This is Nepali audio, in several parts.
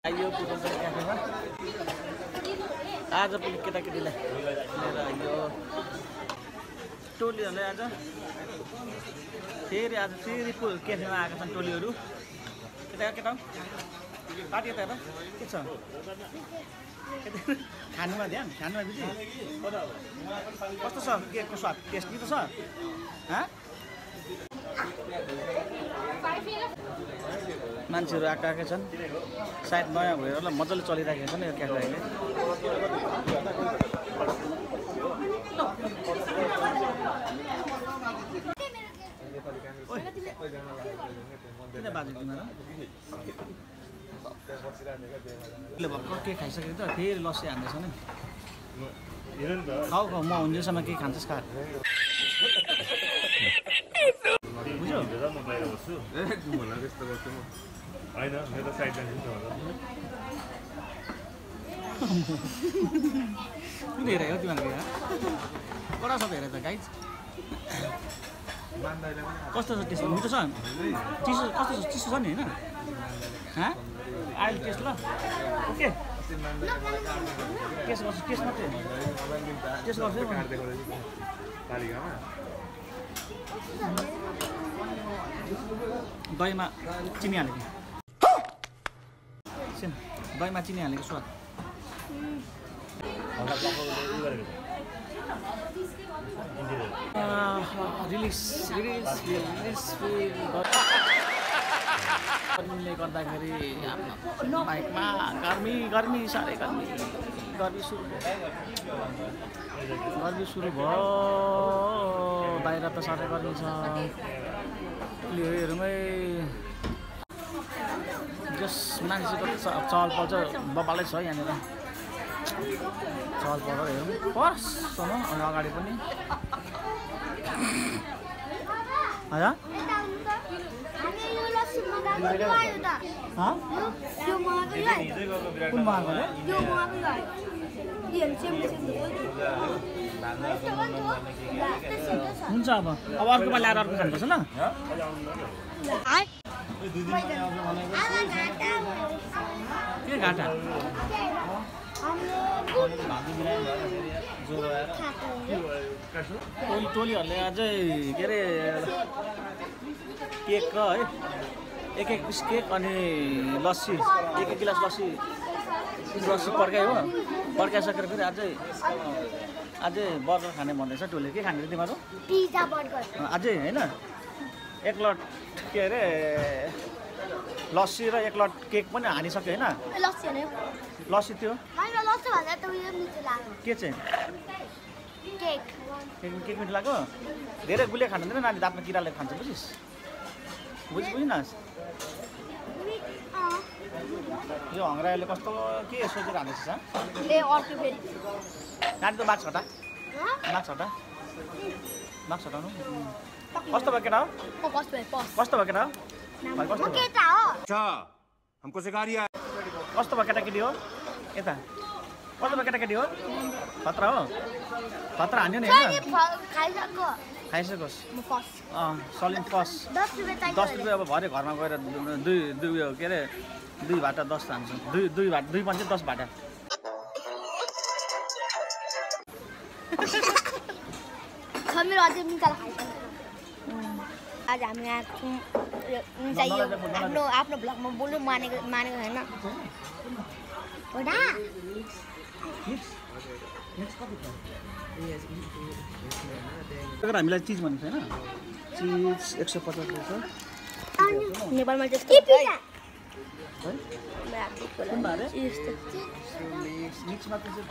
आइयो क्याफेमा आज पनि केटाकेटीलाई लिएर आइयो टोलीहरूले आज फेरि क्याफेमा आएका छन् टोलीहरू। केटा पार्टी यता हेर के छ खानुमा ध्यान खानुमा बिजी कस्तो छ केकको स्वाद टेस्टी त छ मान्छेहरू आएका छन् सायद नयाँ भएर होला मजाले चलिरहेको छ नि यो क्याफे अहिले। किन बाजे तिमीहरू भर्खर के खाइसकेको त फेरि लस्सी हान्दैछ नि खाऊ म हुन्जेसम्म के खान्छस् खा बुझ्यो होइन मेरो साइड कुन हेरे हो तिमीहरूको कडा छ त हेरे त गाइज कस्तो छ टेस्ट मिठो छ चिसो कस्तो छ चिसो छ नि होइन अहिले टेस्ट ल ओके टेस्ट गर्छु टेस्ट मात्रै टेस्ट गर्छु दहीमा चिनी हालेको दहीमा चिनी हालेको स्वाद गर्मीले गर्दाखेरि बाइकमा गर्मी साह्रै गर्मी सुरु भयो बाहिर त साह्रै गर्मी छ टोलीहरूमै जस मान्छेको चहल पहल चाहिँ बबालै छ यहाँनिर चहल पहल हेरौँ पर्सम्म अनि अगाडि पनि हजुर कुन मगाएको हुन्छ अब अर्कोमा ल्याएर अर्को खानुपर्छ ल के घाटा टोलीहरूले अझै के अरे केक र है एक पिस केक अनि लस्सी एक गिलास लस्सी पड्कायो हो पड्काइसकेर फेरि अझै बर्गर खाने भन्दैछ टोलीले के खाने तिमीहरू पिज्जा बर्गर अझै होइन एक लट के अरे लस्सी र एक लट केक पनि हानिसक्यो होइन लस्सी त्यो के चाहिँ केक मिठो लाग्यो धेरै गुलिया खानु हुँदैन नानी दाँतमा किराले खान्छ बुझिनस् यो हङ्ग्राले कस्तो के सोचेर हान्दैछ नानी त मार्क्स हटाउनु कस्तो भयो केटा हो कस्तो भयो केटा हो कस्तो भयो केटाकेटी हो यता कस्तो भयो केटाकेटी हो खतरा हो खतरा हान्यो नि होइन खाइसकोस् सलिम फर्स्ट 10 रुपियाँ अब भरे घरमा गएर दुई के अरे 2 भाटा 10 हान्छ 2 पनि 10 भाटा आज हामी आफ्नो ब्लगमा बोल्नु मानेको छैन हामीलाई चिज भनेको छैन चिज 150 रुपियाँ नेपालमा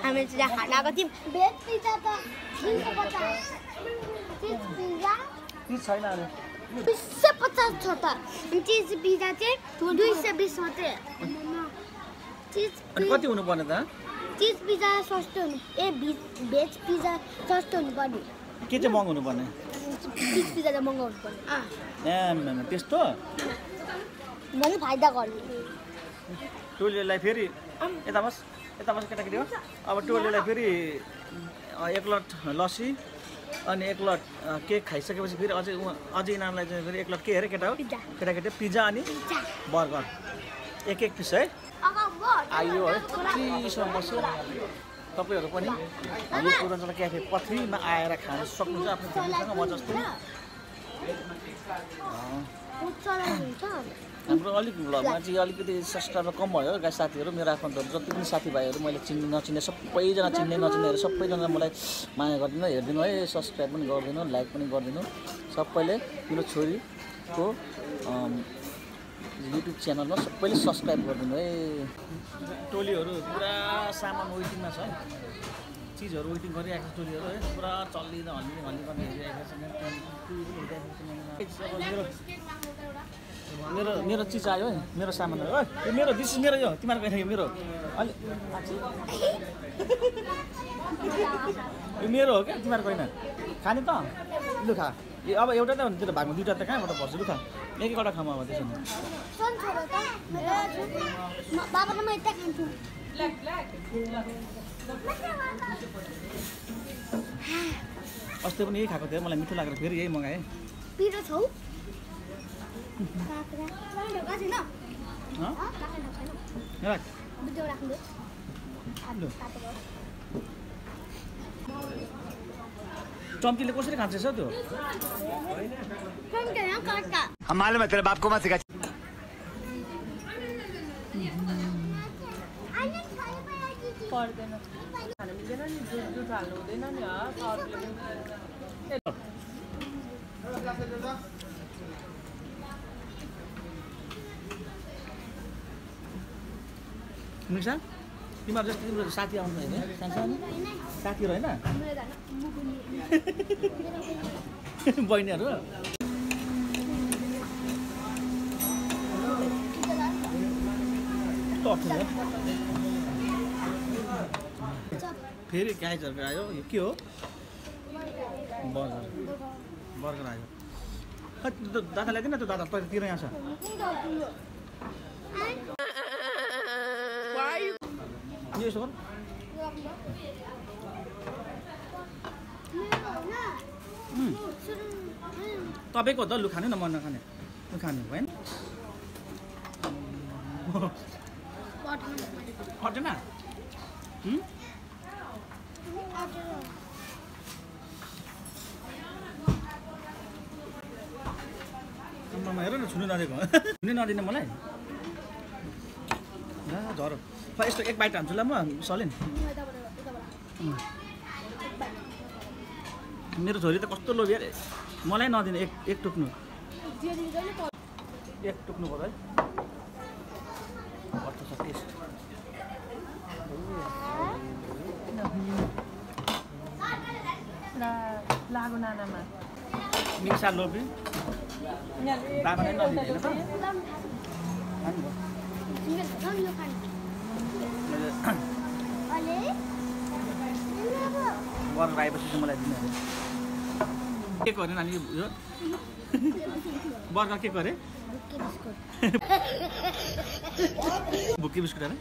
हामी चाहिँ खानाको थियौँ भेज पिज्जा त 350 छैन अरे 250 छ त चिज पिज्जा चाहिँ 220 मात्रै कति हुनुपर्ने त चिज पिज्जा सस्तो हुनु भेज पिज्जा सस्तो हुनुपर्ने के चाहिँ महँगो हुनुपर्ने चिज पिज्जा चाहिँ महँगो हुनुपर्ने त्यस्तो मैले फाइदा गर्ने टोलीलाई फेरि यता बस केटाकेटी हो अब टोलीलाई फेरि एक लट लस्सी अनि एक लट केक खाइसकेपछि फेरि अझै यिनीहरूलाई चाहिँ फेरि एक लट के अरे केटा हो केटाकेटी पिज्जा अनि बर्गर एक पिस है आइयो है चिसो बस्यो तपाईँहरू पनि यो पूर्वाञ्चल क्याफे पथरीमा आएर खान सक्नुहुन्छ आफ्नो फ्यामिलीसँग म जस्तै हाम्रो अलिक भ्लगमा चाहिँ अलिकति सब्सक्राइबर कम भयो गाई साथीहरू मेरो आफन्तहरू जति पनि साथीभाइहरू मैले चिन्ने नचिन्ने सबैजना चिन्ने नचिन्नेहरू सबैजना मलाई माया गरिदिनु हेरिदिनु है सब्सक्राइब पनि गरिदिनु लाइक पनि गरिदिनु सबैले मेरो छोरीको युट्युब च्यानलमा सबैले सब्सक्राइब गरिदिनु है टोलीहरू पुरा सामान वेटिङमा छ है चिजहरू वेटिङ गरिरहेको छ टोलीहरू है पुरा चल्लिँदा हल्लिँदा हेरिरहेको छ मेरो चिज आयो है मेरो सामानहरू है यो मेरो दिस मेरो यो तिमीहरूको यो मेरो अलि यो मेरो हो क्या तिमीहरूको होइन खाने त लु खा अब एउटा त त्यो भागमा दुईवटा त कहाँबाट पर्छ लु खा एक एकवटा खामा अब त्यसो अस्ति पनि यही खाएको थियो मलाई मिठो लागेर फेरि यही मगाएँ चम्कीले कसरी खान्छ त्यो मालूम है तेरे बाप को मत सिखा पर्दैन खानु मिल्दैन नि दुध हाल्नु हुँदैन नि मिक्सा तिमीहरू जस्तो तिम्रो साथी आउनु होइन सानो साथीहरू होइन बहिनीहरू फेरि गाइजहरूको आयो यो के हो बर्गर आयो दादा ल्याइदिन त्यो दादा तिर यहाँ छ यसो गर तपाईँको त लु खाने न मन नखाने लु खाने भएन अटेन हेर न छुनु नदिएको छुनु नदिने मलाई झर यस्तो एक बाइट हान्छु ल म सलिन मेरो छोरी त कस्तो लोभी अरे मलाई नदिने एक टुक्नु एक टुक्नु पर्यो है कस्तो छ टेस्ट लागु नानामा मिक्सा लोभी दामा नै नदिने त बर्गर आएपछि चाहिँ मलाई दिनु के गरे नानी यो बर्गर के गरे भुक्की बिस्कुट अरे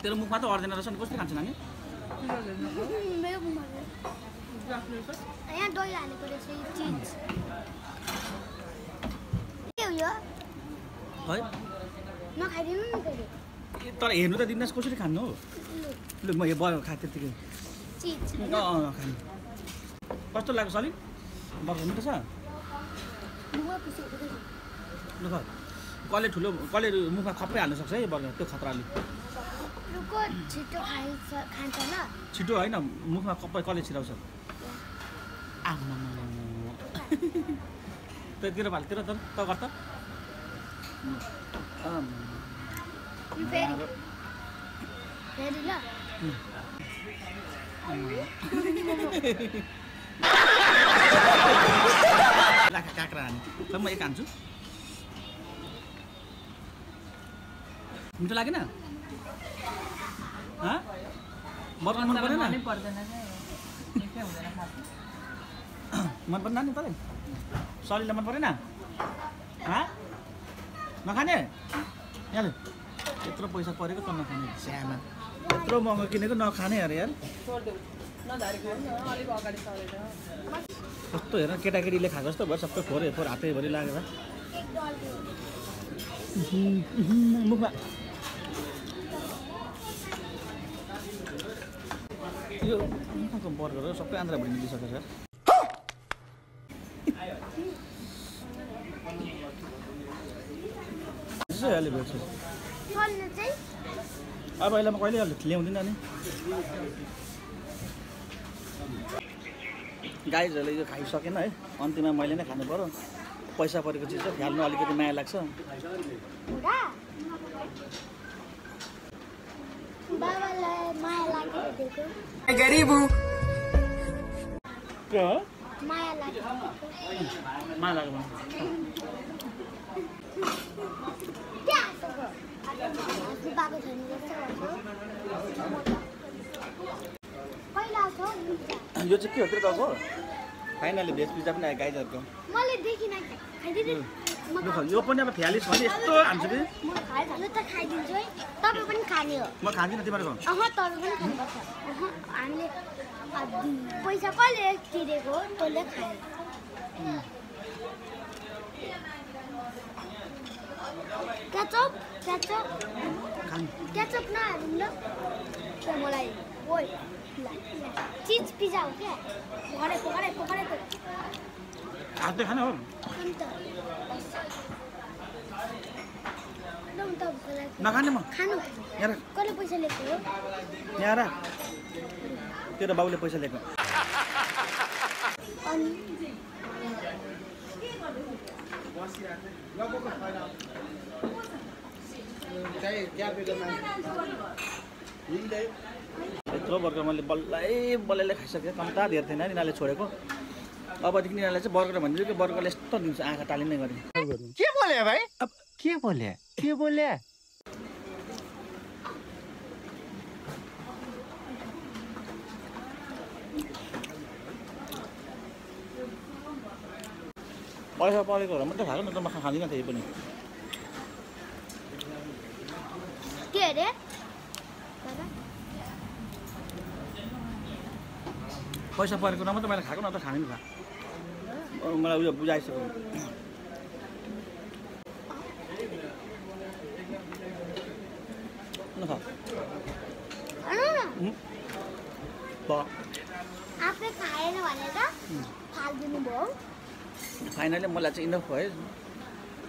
तेरो मुखमा त अर्दैन रहेछ नि कस्तो खान्छ नानी यहाँ दही हालेको रहेछ चिज के हो यो है नखाइदिनु नि फेरि तर हेर्नु त दिनुहोस् कसरी खानु हो लु म यो भयो खाएँ त्यतिकै चिज खानु कस्तो लाग्यो सलिन बर्गर मिठो छ लु कसले ठुलो कसले मुखमा खप्पै हाल्नु सक्छ है बर्गर त्यो खतराले छिटो खान्छ ल छिटो होइन मुखमा खप्पै कसले छिराउँछ आमा त्यतिर भालतिर त गर त फेरि ल काँक्रा हाने त म एक हान्छु मिठो लागेन बर्गर मन परेन मन परेन नि तपाईँ सलिलाई मन परेन नखाने यहाँ यत्रो पैसा परेको त नखाने स्यामा यत्रो महँगो किनेको नखाने अरे यार छोडिदेऊ नधारी खाऊ न अलिक अगाडि सरेर कस्तो हेर केटाकेटीले खाएको जस्तो भयो सबै फोहोर फोहोर हातैभरि लागेर मुखमा यो बर्गर सबै आन्द्राभरि मिलिसक्यो सर अहिले भेट्छु अब अहिले म कहिले ल्याउँदिनँ नि गाइजहरूले यो खाइसकेन है अन्तिममा मैले नै खानु पर्यो पैसा परेको चिज चाहिँ फ्याल्नु अलिकति माया लाग्छ गरीब हूँ माया लाग्यो माया लाग्यो यो चाहिँ के हो तपाईँको फाइनली भेज पिज्जा पनि आयो गाइजहरूको मैले देखिन खाइदिनु यो पनि अब फ्यालिस भने यस्तो हान्छु कि म त खाइदिन्छु है तपाईँ पनि खाने हो म खाँदिनँ तिमीहरूको तपाईँ पनि खानुपर्छ हामीले पैसा कहिले तिरेको तैँले खाने केचप केचप केचप नहाल्नु ल त्यो मलाई ओइ चिज पिज्जा हो क्या पकाएको हातले खाने हो नखाने म खानु यहाँ कसले पैसा लिएको हो यहाँ राख तेरो बाबुले पैसा लिएको यत्रो बर्गर मैले बल्लै खाइसकेँ कम्ता धेर थिएन यिनीहरूले छोडेको अबदेखि यिनीहरूलाई चाहिँ बर्गर भनिदियो कि बर्गरले यस्तो दिन्छ आँखा टालिने गरी क्या बोले भाई अब क्या बोले पैसा परेको हो मात्रै खाएको न त म खाँदिनँ त्यही पनि के अरे पैसा परेको नमात्रै मैले खाएको न त खाने नि खा मलाई उयो बुझाइसक्यो आफै खाएन भनेर फालिदिनु भयो फाइनली मलाई चाहिँ इनफ भयो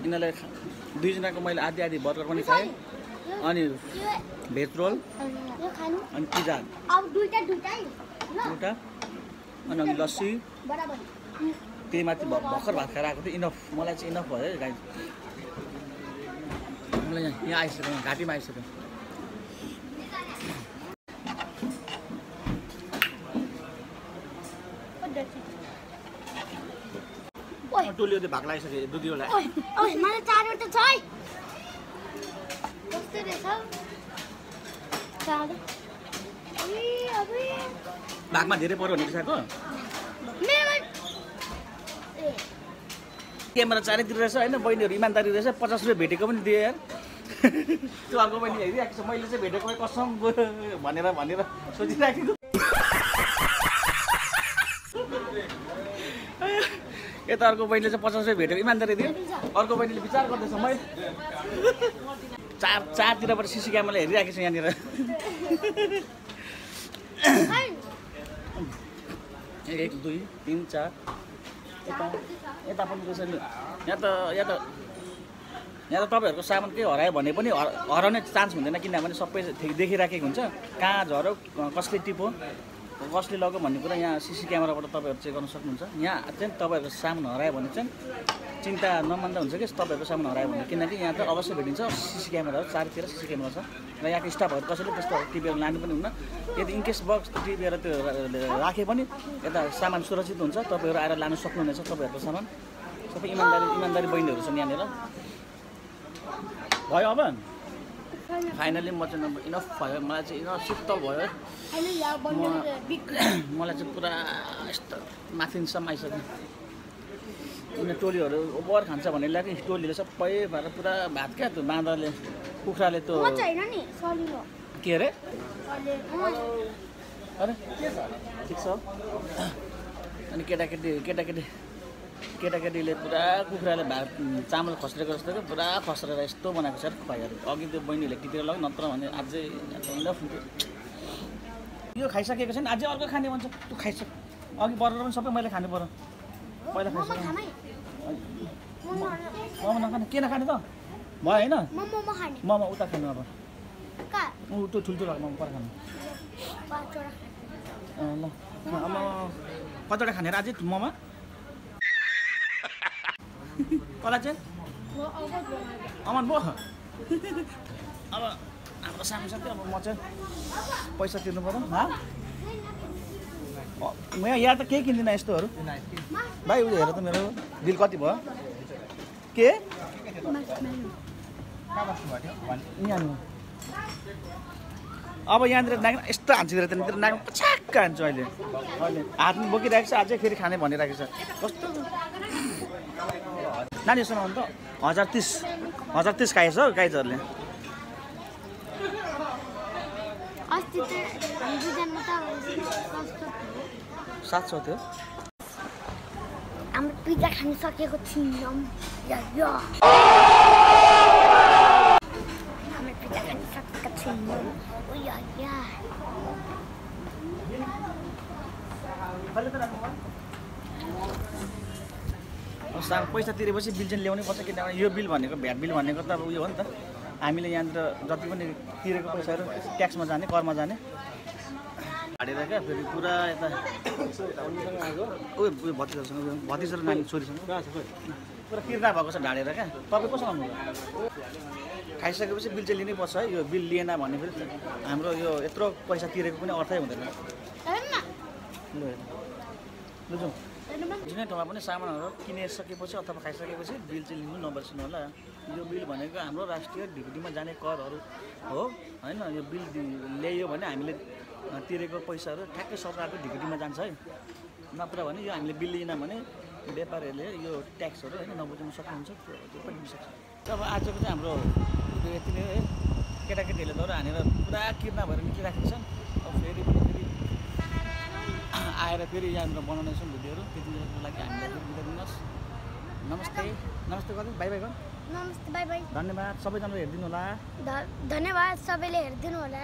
यिनीहरूलाई दुईजनाको मैले आधी बर्गर पनि खाएँ अनि भेज रोल अनि पिज्जा दुईवटा अनि लस्सी त्यही माथि भर्खर भात खाएर आएको थियो इनफ मलाई चाहिँ इनफ भयो गाई मलाई यहाँ आइसक्यो घाँटीमा आइसक्यो टोलियो त्यो भाग लगाइसक्यो दुधीलाई मलाई 4वटा छ है कस्तो रहेछ भागमा धेरै पऱ्यो भने साको क्यामेरा चारैतिर रहेछ होइन बहिनीहरू इमान्दारी रहेछ 50 रुपियाँ भेटेको पनि दियो यार त्यो अर्को बहिनी हेरिरहेको छ मैले चाहिँ भेटेको कसम भनेर सोचिराखेको यता अर्को बहिनीले चाहिँ 50 रुपियाँ भेटेको इमान्दारी दियो अर्को बहिनीले विचार गर्दैछ मैले चारतिरबाट सिसी क्यामेराले हेरिराखेको छु यहाँनिर 1 2 3 4 यता पनि रहेछ नि यहाँ त तपाईँहरूको सामान केही हरायो भने पनि हराउने चान्स हुँदैन किनभने सबै देखिराखेको हुन्छ कहाँ झऱ्यो कसले टिप्यो कसले लग्यो भन्ने कुरा यहाँ सिसी क्यामेराबाट तपाईँहरू चेक गर्न सक्नुहुन्छ यहाँ चाहिँ तपाईँहरूको सामान हरायो भने चाहिँ चिन्ता नमान्दा हुन्छ कि तपाईँहरूको सामान हरायो भने किनकि यहाँ त अवश्य भेटिन्छ सिसी क्यामेराहरू चारतिर सिसी क्यामेरा छ र यहाँको स्टाफहरू कसैले त्यस्तो टिपेर लानु पनि हुन्न यदि इनकेस बक्स टिपेर त्यो राखे पनि यता सामान सुरक्षित हुन्छ तपाईँहरू आएर लानु सक्नुहुनेछ तपाईँहरूको सामान सबै इमान्दारी बहिनीहरू छन् यहाँनिर भयो अब फाइनली म चाहिँ इनफ भयो मलाई चाहिँ इनफ शीतल भयो मलाई चाहिँ पुरा यस्तो माथिसम्म आइसक्यो यिनीहरू टोलीहरू ओभर खान्छ भन्ने लाग्यो टोलीले सबै भएर पुरा भात क्या त्यो बाँदरले कुखुराले त्यो के अरे अरे ठिक छ अनि केटाकेटीले पुरा कुखुराले भात चामल खस्रेको जस्तो क्या पुरा खस्रेर यस्तो बनाएको छ खुवाइहरू अघि त्यो बहिनीले टिपेर लग्यो नत्र भने अझै फुन्थ्यो यो खाइसकेको छैन अझै अर्को खाने भन्छ तँ खाइसक अघि परेर पनि सबै मैले खानु पर्यो पहिला खाइसक मोमो नखाने के नखाने त भयो होइन मोमो उता खानु अब त्यो ठुल्ठुलो मोमो पर खानु ल अब कतिवटा खाने र अझै मोमो कसलाई चाहिँ अमन बो अब हाम्रो सानो साथी अब म चाहिँ पैसा तिर्नु पर्यो म यहाँ त केही किन्दिनँ यस्तोहरू भाइ उसले हेर त मेरो बिल कति भयो के अब यहाँनिर नाक यस्तो हान्छु त्यहाँनिर नाक पछ्याक्क हान्छु अहिले हातमा बोकिरहेको छ अझै फेरि खाने भनिरहेको छ कस्तो नानी यसो त 1030 खाएछ हौ गाइजहरूले अस्ति त हामी दुईजना त 700 थियो हाम्रो पिज्जा खान सकेको थियौँ हामी पिज्जा खान सकेका थियौँ पैसा तिरेपछि बिल चाहिँ ल्याउनै पर्छ किनभने यो बिल भनेको भ्याट बिल भनेको त अब उयो हो नि त हामीले यहाँनिर जति पनि तिरेको पैसाहरू ट्याक्समा जाने करमा जाने हाडेर क्या फेरि पुरा यता उयो भतिजा र नानी छोरीसँग पुरा किर्ना भएको छ ढाडेर क्या तपाईँ कसँग आउनुभयो खाइसकेपछि बिल चाहिँ लिनै पर्छ है यो बिल लिएन भने फेरि हाम्रो यो यत्रो पैसा तिरेको पनि अर्थै हुँदैन लु जाउँ जुनै ठाउँमा पनि सामानहरू किनिसकेपछि अथवा खाइसकेपछि बिल चाहिँ लिनु नबिर्सनु होला यो बिल भनेको हाम्रो राष्ट्रिय ढिकुटीमा जाने करहरू हो होइन यो बिल ल्यायो भने हामीले तिरेको पैसाहरू ठ्याक्कै सरकारको ढिकुटीमा जान्छ है नत्र भने यो हामीले बिल लिएन भने व्यापारीहरूले यो ट्याक्सहरू होइन नबुझाउन सक्नुहुन्छ त्यो पनि हुनसक्छ अब आजको चाहिँ हाम्रो यति नै है केटाकेटीहरूले दौरा हानेर पुरा किर्ना भएर निस्किराखेको छन् अब फेरि आएर फेरि यहाँनिर बनाउनेछौँ भिडियोहरू त्यतिको लागि हामीलाई बिदा दिनुहोस् नमस्ते गर्नु बाई बाई गर्नु नमस्ते बाई बाई धन्यवाद सबैजनाले हेरिदिनु होला धन्यवाद सबैले हेरिदिनु होला